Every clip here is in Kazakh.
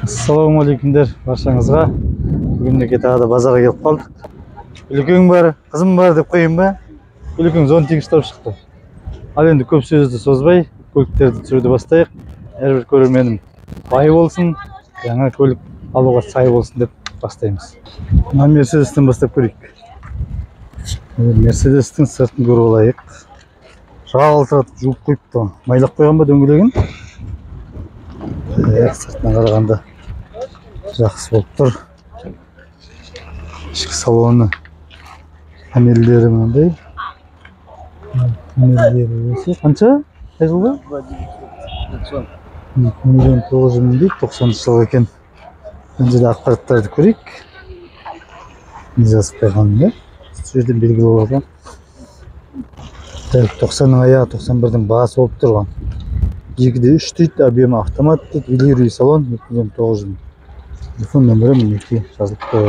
Ассалаумағалейкумдер баршаңызға. Бүгінге тағы да базарға келіп қалдық. Үлкен бар, қызым бар деп қойын ба? Үлкен зонтик ұстап шықты. Ал енді көп сөзді созбай, көліктерді түсіруді бастайық. Әрбір көрерменім бай болсын, жаңа көлік алуға сай болсын деп бастаймыз. Мына Мерседестен бастап көрейік. Мерседестің сыртын көріп алайық. Жалтыратып жуып қойыпты. Майлап қойған ба дөңгелегін? Сыртынан қарағанда жақсы болып тұр. Ішкі салоны панельдері мынандай. Панельдері осы қанша? Қай жылғы? 2.900.000 дейді, 90 жыл екен. Бұл жерде ақпараттарды көрейік. Не жазып қойғанын, сол жерден белгілі болады. 90-ның аяғы 91-дің басы болып тұрған. 2-3 дейді, объемы автомат дейді, велирий салон 2.900.000. Телефон нөмірі мінеки жазылып тұр.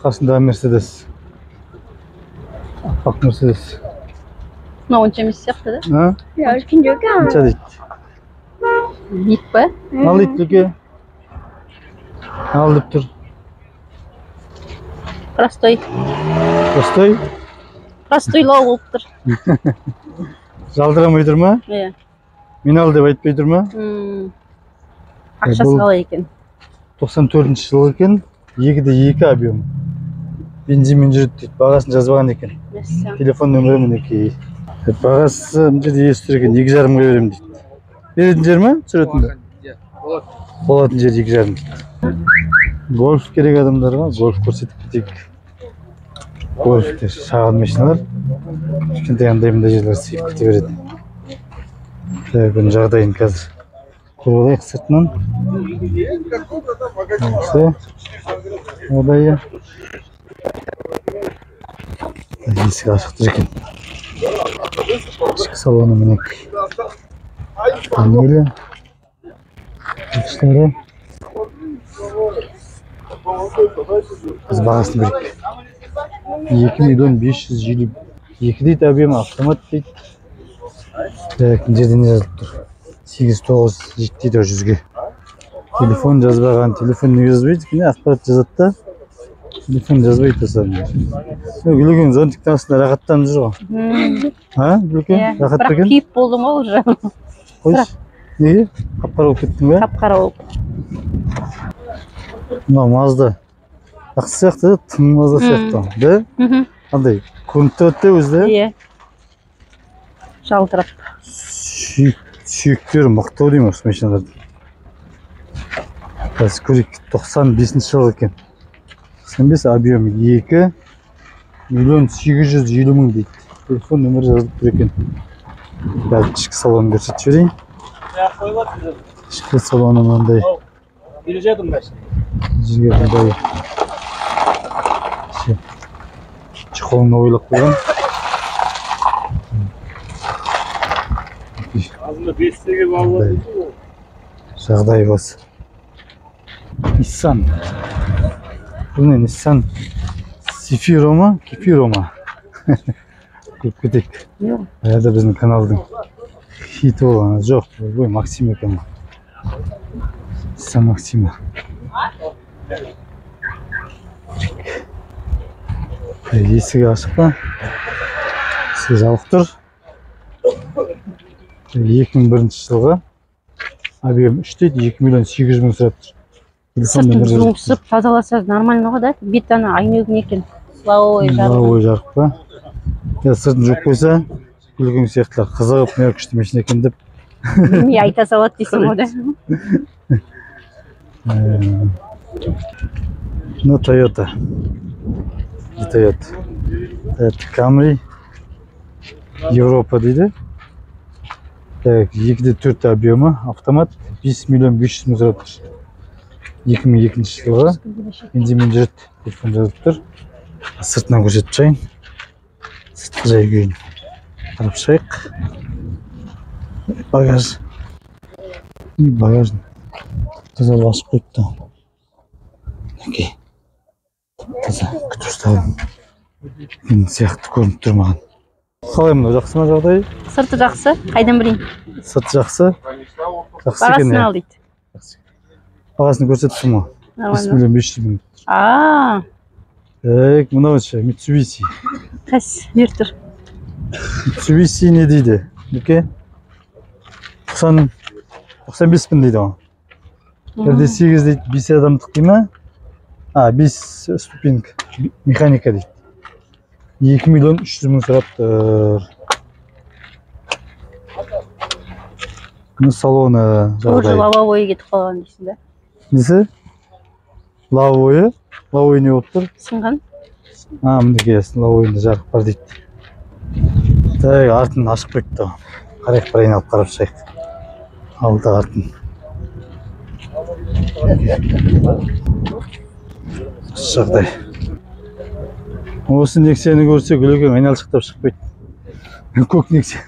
Қасындағы Мерседес. Аппақ Мерседес. Мына онша емес сияқты да? Үлкен жоқ. Қанша дейді? Бит па? Ал дейді үлке. Ал деп тұр. Простой. Простой? Простойлау болып тұр. Жалдырамай тұр ма? Иә. Мен ал деп айтпай тұр ма? Ақшасы қалай екен? 94-ші жыл екен, 2.2 объем. Бензинмен жүреді дейді, бағасын жазбаған екен. Телефон нөмірі мінеки. Бағасы мына жерде есі тұр екен, 2,5-ға беремін дейді. Беретін жер ме? Түсіретінді? Болатын жер 2,5 дейді. Гольф керек адамдарға, гольф көрсетіп кетейік. Гольфтер, шағын машиналар. Кішкентай андай-мындай жерлер сыйып кете береді. Бұның жағдайын қазір көріп алайық сыртынан. Осы одайы. Есік ашық тұр екен. Ішкі салоны мінеки. Панелі. Жүкіштері. Біз бағасын көрейік. 2.552 дейді, объемы автомат дейді. Жерде не жазылып тұр? 8-9 жетті 100-ге. Телефон жазбаған, телефон не жазбайды? Кіне ақпарат жазады да? Телефон жазбайды осылар. Гүлген зонтиктің астында рахаттанып жүр ғой. Гүлген? Рахат па екен? Бірақ киіп болдым ғой уже. Қойш, неге? Қап-қара болып кеттің бе? Қап-қара болып. Мына Мазда. Жақсы сияқты, тым Мазда сияқты. Да? Андай, көрініп тұрады да өзі, да? Иә. Жалтырап. Сүйектері мақтау деймін осы машиналарды. Қазір көрейік, 95-ші жыл екен. 95 объем 2.850.000 дейді. Телефон нөмірі жазылып тұр екен. Бәлі ішкі салонын көрсетіп жіберейін. Ішкі салоны мынандай. Жерге мындай чехолын ойлап қойған. Жағдай осы. Nissan. Бұл не Nissan Zafira ма? Kefiro ма? Көп кетек. Аяда біздің каналдың хиті болған. Жоқ, бұл Максим екен. Nissan Максима. Есігі ашық па? Есігі жабық тұр. 2001 жылғы объем 3 дейді, 2.800.000 сұрап тұр. Сыртын жуысып, тазаласа нормально ғой да? Бет ана айнегін екен. Лауой жарық. Лауой жарық па? Сыртын жуып қойса, күлген сияқтылар қызығып, не күшті машина екен деп. Не айта салады дейсің ғой Ну, Toyota. Toyota Camry. Европа дейді. 2.4 объемы, автомат 5.500.000 сұрап тұр. 2002 жылғы. Бензинмен жүреді, телефон жазып тұр. Сыртынан көрсетіп шығайын. Сыртқы жай күйін қарап шығайық. Багаж. Багажын тазалап ашып қойыпты. Мінекей. Таза күтіп ұстадым. Мен сияқты көрініп тұр маған. Қалай мынау, жақсы ма жағдай? Сырты жақсы, қайдан білейін? Сырты жақсы? Жақсы екен. Бағасын ал дейді. Бағасын көрсеттім ғой. 5 миллион 500 мың. Мынау ше, Mitsubishi. Қайсы, бер тұр. Mitsubishi не дейді? Неке? 95 мың дейді ғой. 1.8 дейді, 5 адамдық дейді ма? 5 ступенька механика дейді. 2 миллион 300 мың сұрап тұр. Салоны Тоже лавовой кетіп қалған дейсің бе? Несі? Лавовой? Лавовой не болып тұр? Сынған? Мінеке, лавовойында жарық бар дейді. Артын ашық қойыпты. Қарайық бір айналып қарап шығайық. Алды артын. Жағдай. Осы Нексияны көрсе гүлөкең айналшықтап шықпайды. Көк Нексия.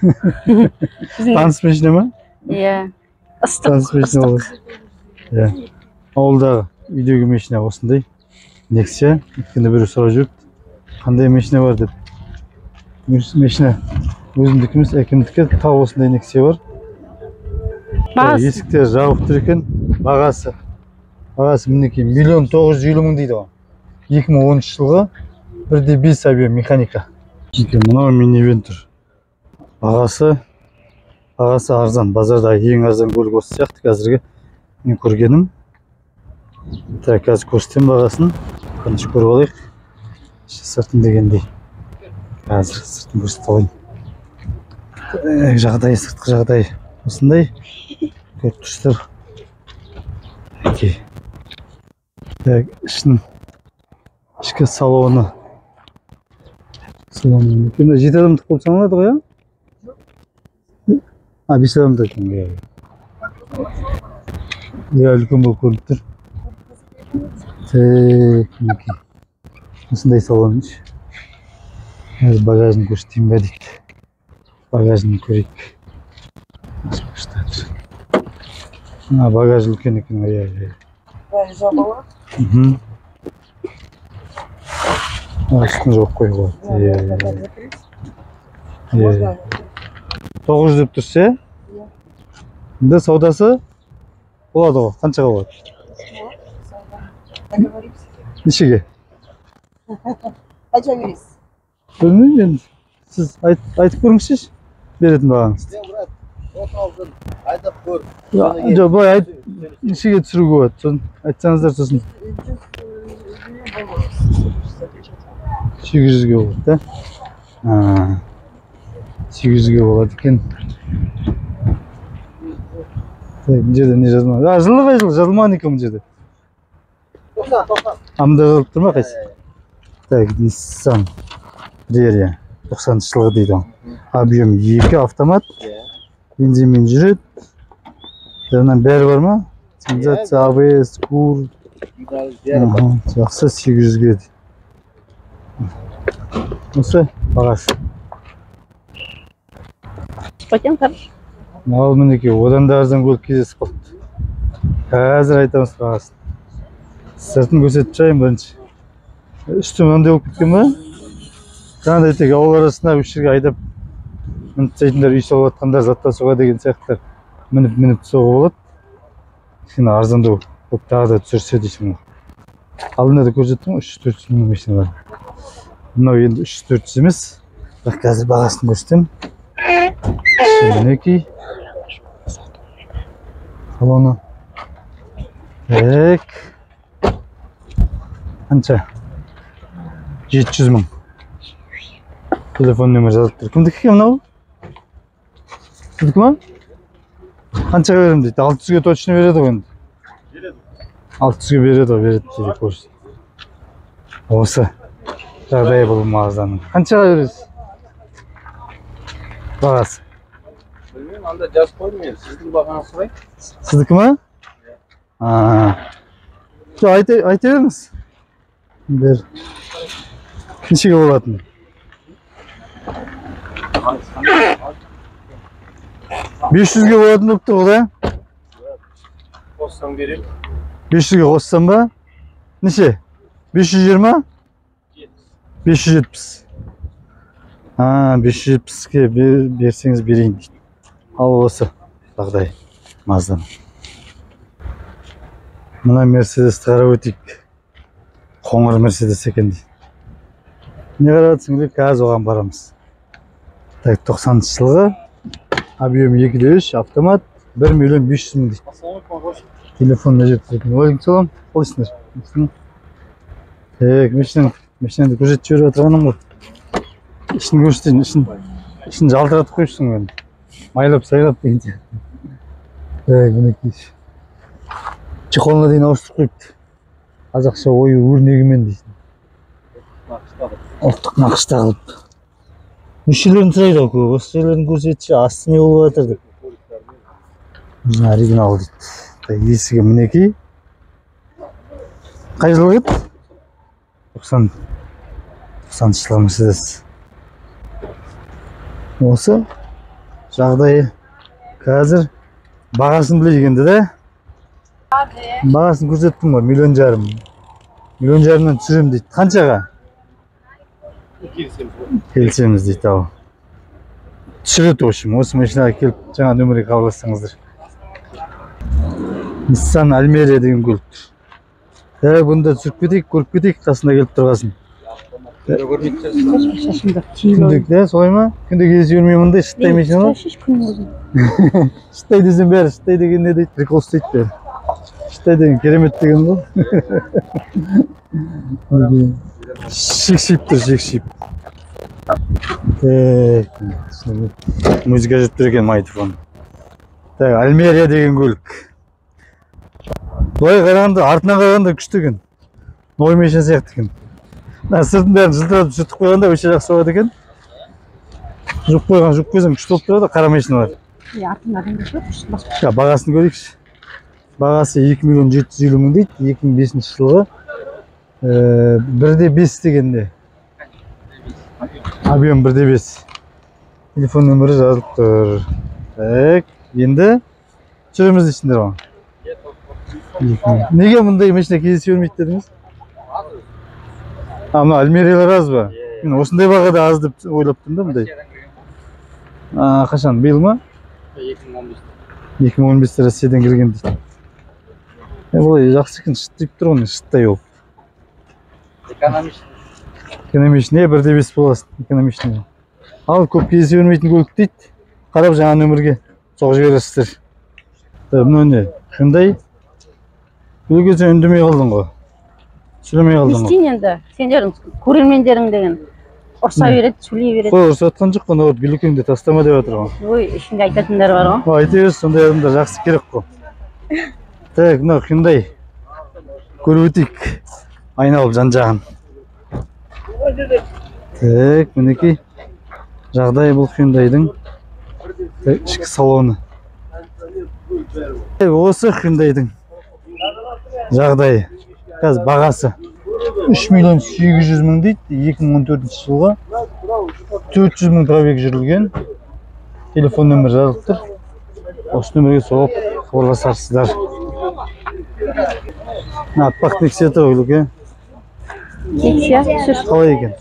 Таныс машина ма? Иә. Ыстық. Ауылдағы үйдегі машина осындай. Нексия. Өткенде біреу сұрап жүріпті. Қандай машина бар деп. Машина өзімдікі емес, әкімдікі. Тау осындай Нексия бар. Есіктер жауып тұр екен. Бағасы мінеки 1 950 мың дейді ғой. 2013 жылғы 1.5 объем механика. Мынау минивэн тұр. Бағасы арзан. Базардағы ең арзан көлік осы сияқты қазіргі мен көргенім. Қазір көрсетем бағасын. Қанша көріп алайық. Сыртын дегендей. Қазір сыртын көрсетіп алайын. Жағдай, сыртқы жағдай осындай. Көріп тұрсыздар. Ішкі салоны. 7 адамдық болып саналады ғой, 5 адамдық екен. Үлкен болып көрініп тұр. Осындай салон. Багажын көрсетейін бе дейді. Багажын көрейік. Багаж үлкен екен. Үстін жоқ қой ғой. 900 деп тұрсы, енді саудасы болады ғой, қаншаға болады? Нешеге? Қанша бересіз? Білмеймін енді, сіз айтып көріңізші беретін бағаңызды. Айтып көр. Жоқ, бұлай нешеге түсіруге болады, сосын айтсаңыздар сосын. 800-ге болады, да? 800-ге болады екен. Бұл жерде не жазылмаған? Жылы қай жылы жазылмаған екен бұл жерде. Амда қалып тұр ма қайсы? Nissan Prairie 90 жылғы дейді. Объем 2 автомат. Бензинмен жүреді. Жаңынан бәрі бар ма? Сигнализация, ABS, кур. Жақсы 800-ге дейді. Осы бағасы. Патен қарыш. Ал мінеке, одан да арзан көлік кездесіп қалды. Қазір айтамыз бағасын. Сыртын көрсетіп жайын бірінші. Үсті мынандай болып кеткен ба? Жаңағыдай тек ауыл арасына үш жерге айдап мініп тастайтындар, үй салып жатқандар, заттасуға деген сияқтылар мініп түсуге болады. Кішкене арзандау болып тағы да түсірсе дейсің. Алдында да көрсеттім, 300-400 мың машина бар. Мынау енді 300-400 емес. Бірақ қазір бағасын көрсетем. Мінекей. Салоны. Қанша? 700 мың. Телефон нөмір жазылып тұр. Кімдікі екен мынау? Сіздікі ма? Қаншаға берем дейді? 600-ге точно береді ғой енді. 600-ге береді ғой, береді дейді көрсет. Осы жағдайы бұл мағазаның. Қаншаға бересіз? Бағасы. Білмеймін, анда жазып қойдым мен. Сіздің бағаны сұрайын. Сіздікі ма? Айта беріңіз. Бер. Нешеге болатын? 500-ге болатын болып тұр ғой, да? Қоссам берем. 500-ге қоссам ба? Неше? 520? 570. 570-ге берсеңіз берейін дейді. Ал осы жағдай Мазданың. Мына Мерседесті қарап өтейік. Қоңыр Мерседес екен дейді. Не қарадың бе? Қазір оған барамыз. 90 жылғы. Объем 2.3, автомат 1 миллион 500 мың дейді. Телефонына жетіп тұрған. Алейкум салам. Қалайсыңдар? Машинаңды көрсетіп жіберіп отырғаным ғой. Ішін көрсетейін, ішін жалтыратып қойыпсың мен. Майлап сайлап деген сияқты. Мінекей. Чехолына дейін ауыстырып қойыпты. Қазақша ою өрнегімен дейсің. Ұлттық нақышта қылып. Мүшелерін сұрайды ау көп. Осы жерлерін көрсетші, асты не болып жатыр деп. Оригинал дейді. Есігі мінекей. Қай жылғы еді? 90 жылғы Мерседес. Осы жағдайы қазір бағасын білегенді де. Бағасын көрсеттім ғой, 1,5 миллион. 1,5 миллионнан түсірем дейді. Қаншаға? Келісеміз дейді ау. Түсіреді общем. Осы машинаға келіп жаңа нөмірге хабарлассаңыздар. Nissan Almeria деген көлік. Бұнда түсіріп кетейік, көріп кетейік, қасында келіп тұрғасын. Күндік, да, солай ма? Күндік есі өрмей мұндай шыттай машина ма? Шыттай десем бәрі, шыттай деген не дейді? Прикол істейді бәрі. Шыттай деген керемет деген бұл. Шек-шип тұр, шек-шип. Музыка жүріп тұр екен майтофон. Almeria деген көлік. Былай қарағанда, артынан қарағанда күшті екен. Ной машина сияқты екен. Сыртын бәрін жылтыратып сүртіп қойғанда өше жақсы болады екен. Жұп қойсаң күшті болып тұрады, қара машиналар. Артынан күшті. Бағасын көрейікші. Бағасы 2 миллион 750 мың дейді, 2005 жылғы. 1,5 дегенде. Объем 1,5. Телефон нөмірі жазылып тұр. Енді түсіреміз дейсіңдер оған. Неге мұндай машина кездесе бермейді дедіңіз? Мына Альмериялар аз ба? Мен осындай бағада аз деп ойлап тұрмын да мұндай. Қашан? Биыл ма? 2015 Россиядан келген дейді. Бұлай жақсы екен, шыттайып тұр ғой, шыттай ол. Экономичный, 1,5 боласың, экономичный. Ал көп кездесе бермейтін көлік дейді. Қарап жаңа нөмірге соғып жібересіздер. Мынау не? Hyundai? Бүлге сен үндемей қалдың ғой. Сөйлемей қалдың ғой. Естейін енді, сендердің көрермендерің деген ұрса береді, сөйлей береді. Қой, ұрса атқан жоқ қой, бүлікеңді тастама деп жатыр ғой. Ой, ішінде айтатындар бар ғой. Айта берсін, сондай адамдар жақсы керек қой. Так, мынау Hyundai. Көріп өтейік. Айналып жан-жағын. Так, мінекей. Жағдай бұл Hyundai'дың ішкі салоны. Осы Hyundai'дың жағдайы. Қазір бағасы 3 миллион 800 мың дейді, 2014 жылға 400 мың пробег жүрілген. Телефон нөмір жазылып тұр. Осы нөмірге соғып хабарласарсыздар. Аппақ Nexia тұр ғой. Nexia сүр. Қалай екен?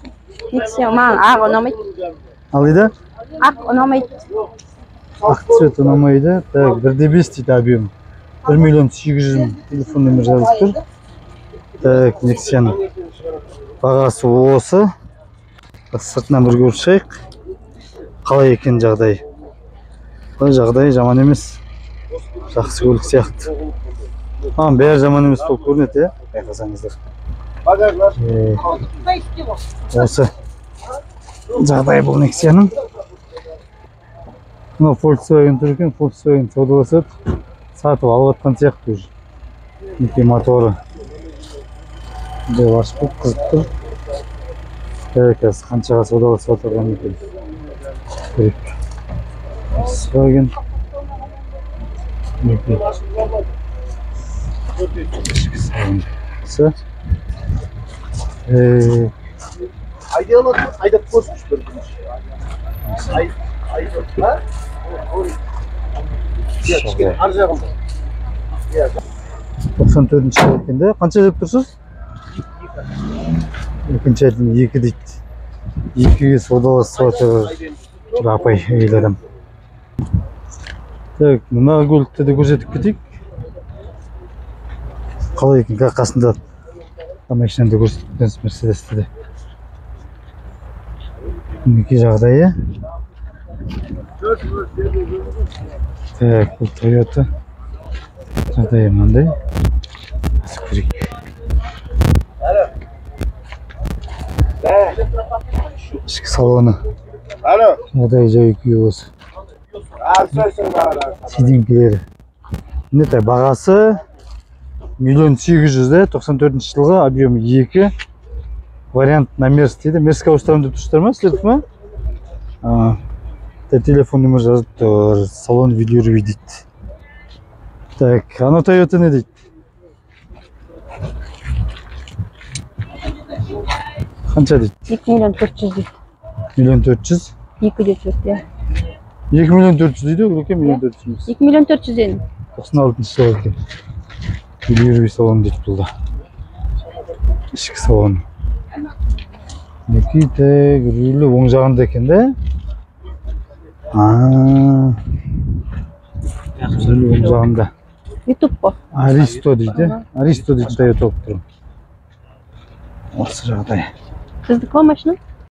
Nexia маған ақ ұнамайды. Алайда? Ақ ұнамайды. Ақ цвет ұнамайды. 1,5 дейді объем. 1 миллион 800 мың телефон нөмір жазылып тұр. Так, Nexia'ның бағасы осы. Сыртынан бір көріп шығайық. Қалай екен жағдай? Жағдай жаман емес. Жақсы көлік сияқты. Бәрі жаман емес болып көрінеді, байқасаңыздар. Осы жағдай бұл Nexia'ның. Мынау Volkswagen тұр екен, Volkswagen саудаласады. Сатып алып атқан сияқты уже. Неке моторы. Бұл ашық болып қызып тұр. Қазір қаншаға саудаласып отырған екен. Көрейік. Volkswagen. Неке. Айдап көрсінші бір күн. Ар жағында. 94 жыл екен де. Қанша деп тұрсыз? Екінші айтын 2 дейді. 2-ге саудаласып отыр апай әйел адам. Так, мына көлікті де көрсетіп кетейік. қалай екен қасында машинада көрсетіп кетеміз Мерседесті де. Мінекей жағдайы. Так, бұл Toyota. Жағдайы мынандай. Басып көрейік. Ішкі салоны. Жағдайы жай күйі осы. Сиденкілері. Мінекей бағасы 1.800.000, 94 жылғы, объемы 2. Вариант на Мерс дейді. Мерске ауыстырамын деп тұрсыздар ма, сіздердікі ма? Телефон нөмір жазып тұр. Салон видео дейді. Так, ана Toyota не дейді? Қанша дейді? 2.400.000 дейді. 1.400.000? 2 деп жүрді. 2.400.000 дейді, ол екен 1.400.000. 2.400.000 енді. 96 жыл екен. Видео салон дейді бұлда. Ішкі салон. Мінекей тек рулі оң жағында екен де. Рулі оң жағында. YouTube қой. Аристо дейді. Аристо дейді Toyota болып тұрмын. Осы жағдай. Сіздікі ма машина?